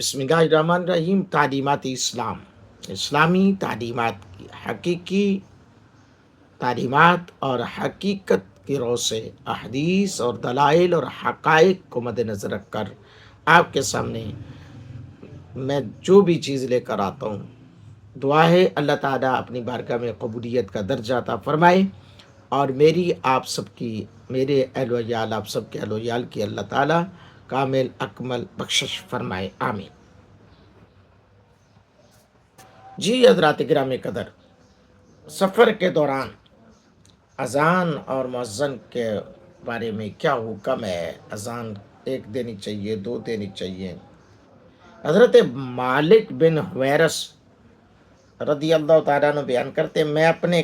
बिस्मिल्लाहिर्रहमानिर्रहीम। तालीमात इस्लाम, इस्लामी तालीमात की हकीकी तालीमात और हकीकत की रो से अहदीस और दलाइल और हकाइक को मद्देनज़र रख कर आपके सामने मैं जो भी चीज़ लेकर आता हूँ, दुआ है अल्लाह ताला अपनी बारगाह में कबूलियत का दर्जा अता फ़रमाए और मेरी आप सबकी, मेरे अहल व याल, आप सबके अहल व याल की अल्लाह ताला कामिल अकमल बख्शिश फ़रमाए, आमीन। जी हज़रात गिराम कदर, सफ़र के दौरान अज़ान और मुअज़्ज़िन के बारे में क्या हुक्म है? अज़ान एक देनी चाहिए, दो देनी चाहिए? हज़रत मालिक बिन हुवैरस रदी अल्लाह तआला अन्हु बयान करते हैं, मैं अपनी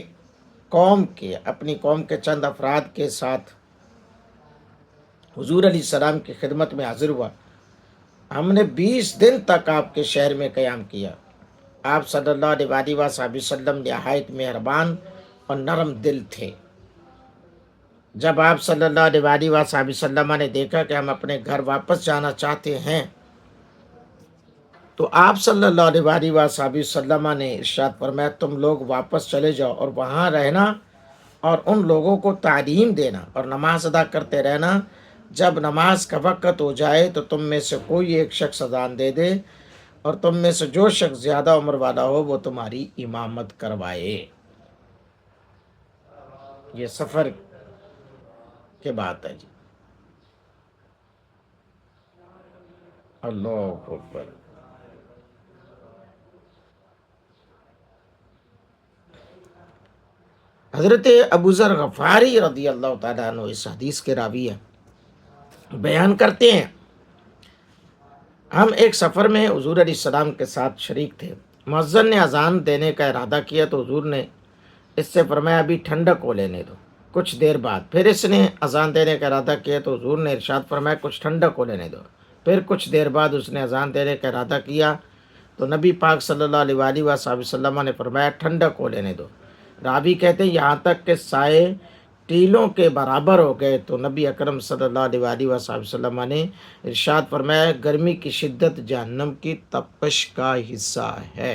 कौम के चंद अफराद के साथ हुज़ूर अलैहिस्सलाम की खिदमत में हाज़िर हुआ। हमने 20 दिन तक आपके शहर में क़याम किया। आप सल्लल्लाहु अलैहि वसल्लम निहायत मेहरबान और नरम दिल थे। जब आप सल्लल्लाहु अलैहि वसल्लम ने देखा कि हम अपने घर वापस जाना चाहते हैं, तो आप सल्लल्लाहु अलैहि वसल्लम ने इरशाद फरमाया, तुम लोग वापस चले जाओ और वहाँ रहना और उन लोगों को तालीम देना और नमाज अदा करते रहना। जब नमाज का वक़्त हो जाए तो तुम में से कोई एक शख्स अज़ान दे दे और तुम में से जो शख्स ज़्यादा उम्र वाला हो वो तुम्हारी इमामत करवाए। ये सफ़र की बात है जी। अल्लाहु अकबर। हज़रत अबू ज़र गफ़ारी रज़ी अल्लाह तआला अन्हु इस हदीस के रावी हैं, बयान करते हैं, हम एक सफ़र में हुज़ूर अलैहिस्सलाम के साथ शरीक थे। मुअज़्ज़िन ने अज़ान देने का इरादा किया तो हुज़ूर ने इससे फरमाया, अभी ठंडक को लेने दो। कुछ देर बाद फिर इसने अज़ान देने का इरादा किया तो हुज़ूर ने इरशाद फरमाया, कुछ ठंडक को लेने दो। फिर कुछ देर बाद उसने अज़ान देने का इरादा किया तो नबी पाक सल्लल्लाहु अलैहि वसल्लम ने फरमाया, ठंडक को लेने दो। रावी कहते हैं, यहाँ तक कि साए टीलों के बराबर हो गए तो नबी अकरम सल्लल्लाहु अलैहि वसल्लम ने इरशाद फरमाया, गर्मी की शिद्दत जहन्नम की तपश का हिस्सा है।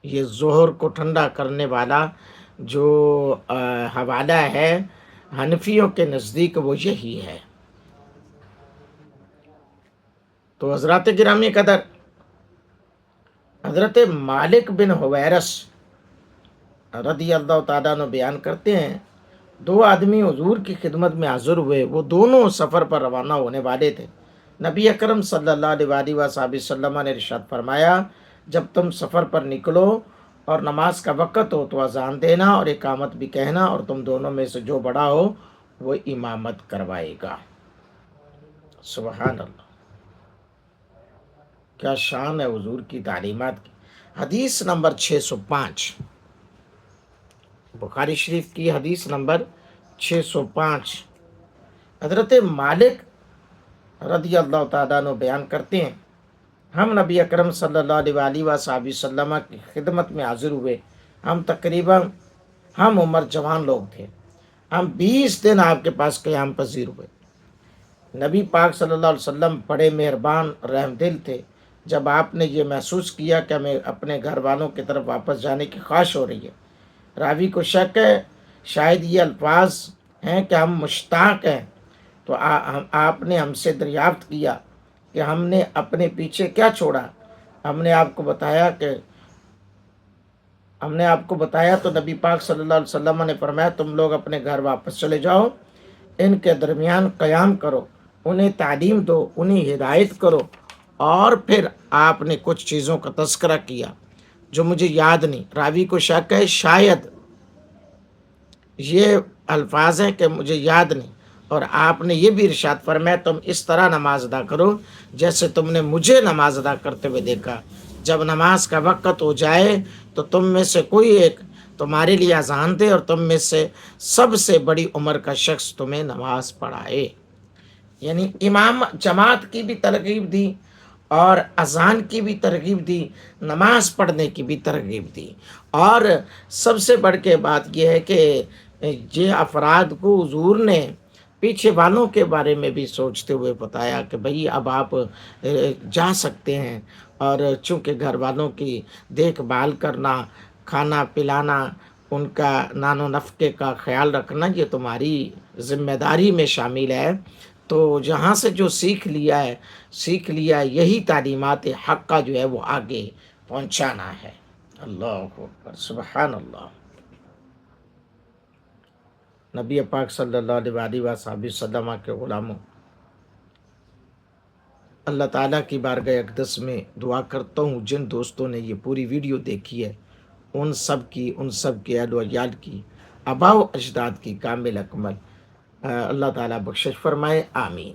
ये ज़ोहर को ठंडा करने वाला जो हवाला है हनफियों के नज़दीक वो यही है। तो हज़रात गिरामी कदर, हज़रत मालिक बिन हुवैरस रदी अल्लाह तआला अन्हु बयान करते हैं, दो आदमी हुजूर की खिदमत में हाज़िर हुए। वो दोनों सफ़र पर रवाना होने वाले थे। नबी अकरम सल्लल्लाहु अलैहि वसल्लम ने इरशाद फरमाया, जब तुम सफ़र पर निकलो और नमाज का वक़्त हो तो अज़ान देना और इकामत भी कहना और तुम दोनों में से जो बड़ा हो वो इमामत करवाएगा। सुबहान अल्लाह, क्या शान है हुजूर की तालीमात की। हदीस नंबर 605, बुखारी शरीफ की हदीस नंबर 605। हज़रत मालिक रदी अल्लाह तआला अन्हु बयान करते हैं, हम नबी अकरम सल्लल्लाहु अलैहि वसल्लम की खिदमत में हाज़िर हुए। हम उम्र जवान लोग थे। हम 20 दिन आपके पास क़याम पज़ीर हुए। नबी पाक सल्लल्लाहु अलैहि वसल्लम बड़े मेहरबान रहमदिल थे। जब आपने ये महसूस किया कि हमें अपने घर वालों की तरफ वापस जाने की ख्वाहिश हो रही है, रावी को शक है शायद ये अल्फाज हैं कि हम मुश्ताक हैं, तो आपने हमसे दरियाफ्त किया कि हमने अपने पीछे क्या छोड़ा। हमने आपको बताया तो नबी पाक सल्लल्लाहु अलैहि वसल्लम ने फरमाया, तुम लोग अपने घर वापस चले जाओ, इनके दरमियान क़याम करो, उन्हें तालीम दो, उन्हें हिदायत करो। और फिर आपने कुछ चीज़ों का तज़किरा किया जो मुझे याद नहीं। रावी को शक है शायद ये अल्फाज हैं कि मुझे याद नहीं। और आपने ये भी इरशाद फरमाया, तुम इस तरह नमाज अदा करो जैसे तुमने मुझे नमाज अदा करते हुए देखा। जब नमाज का वक़्त हो जाए तो तुम में से कोई एक तुम्हारे लिए अज़ान दे और तुम में से सबसे बड़ी उम्र का शख्स तुम्हें नमाज पढ़ाए। यानी इमाम जमात की भी तरगीब दी और अज़ान की भी तरगीब दी, नमाज पढ़ने की भी तरगीब दी। और सबसे बढ़ के बात यह है कि ये अफराद को हुजूर ने پیچھے والوں کے بارے میں بھی سوچتے ہوئے بتایا کہ بھئی اب آپ جا سکتے ہیں، اور چونکہ گھر والوں کی دیکھ بھال کرنا، کھانا پلانا، ان کا نان و نفقے کا خیال رکھنا، یہ تمہاری ذمہ داری میں شامل ہے۔ تو جہاں سے جو سیکھ لیا یہی تعلیمات حق کا جو ہے وہ آگے پہنچانا ہے۔ اللہ اکبر، سبحان اللہ۔ نبی پاک صلی اللہ علیہ وآلہ وسلم کے غلاموں، اللہ تعالیٰ کی بارگاہ اقدس میں دعا کرتا ہوں جن دوستوں نے یہ پوری ویڈیو دیکھی ہے، ان سب کے اہل و عیال کی، آباء و اجداد کی کامل اکمل اللہ تعالیٰ بخشش فرمائے، آمین۔